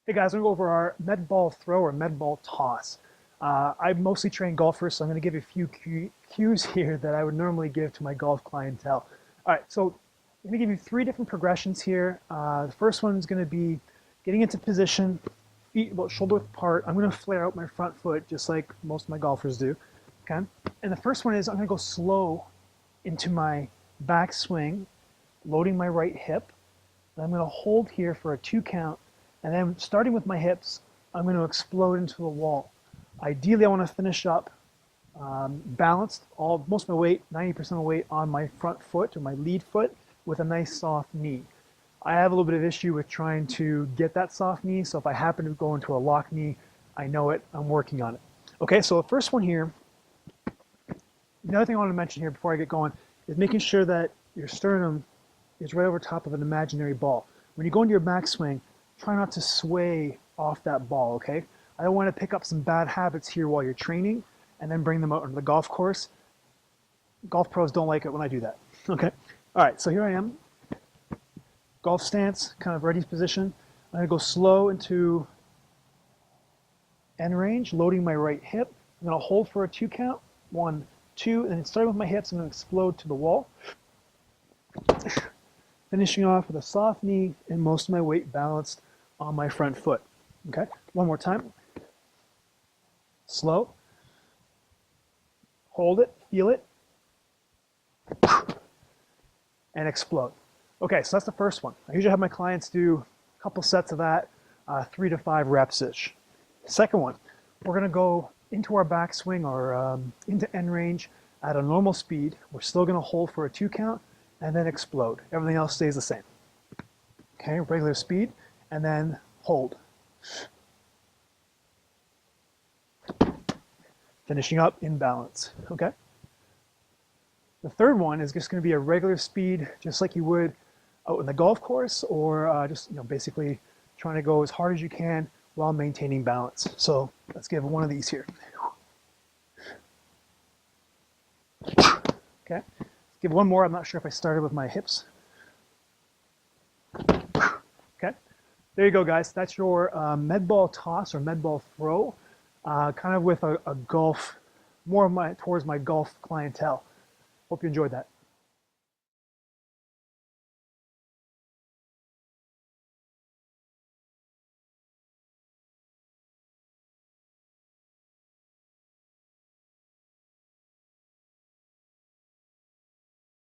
Hey guys, I'm going to go over our med ball throw or med ball toss. I mostly train golfers, so I'm going to give you a few cues here that I would normally give to my golf clientele. All right, so I'm going to give you three different progressions here. The first one is going to be getting into position, feet about shoulder width apart. I'm going to flare out my front foot just like most of my golfers do. Okay, and the first one is I'm going to go slow into my back swing, loading my right hip. And I'm going to hold here for a 2 count. And then starting with my hips, I'm going to explode into the wall. Ideally, I want to finish up balanced, most of my weight, 90% of the weight on my front foot or my lead foot with a nice soft knee. I have a little bit of issue with trying to get that soft knee, so if I happen to go into a lock knee, I know it, I'm working on it. Okay, so the first one here, the other thing I want to mention here before I get going is making sure that your sternum is right over top of an imaginary ball. When you go into your backswing, try not to sway off that ball, okay? I don't want to pick up some bad habits here while you're training and then bring them out onto the golf course. Golf pros don't like it when I do that, okay? All right, so here I am. Golf stance, kind of ready position. I'm gonna go slow into end range, loading my right hip. I'm gonna hold for a 2 count, 1, 2, and then starting with my hips, I'm gonna explode to the wall. Finishing off with a soft knee and most of my weight balanced on my front foot. Okay, one more time. Slow. Hold it, feel it, and explode. Okay, so that's the first one. I usually have my clients do a couple sets of that, 3 to 5 reps-ish. Second one, we're gonna go into our backswing or into end range at a normal speed. We're still gonna hold for a 2 count and then explode. Everything else stays the same. Okay, regular speed, and then hold. Finishing up in balance, okay? The third one is just gonna be a regular speed, just like you would out in the golf course or just basically trying to go as hard as you can while maintaining balance. So let's give one of these here. Okay, let's give one more. I'm not sure if I started with my hips. Okay, there you go, guys. That's your med ball toss or med ball throw, kind of with a golf, towards my golf clientele. Hope you enjoyed that.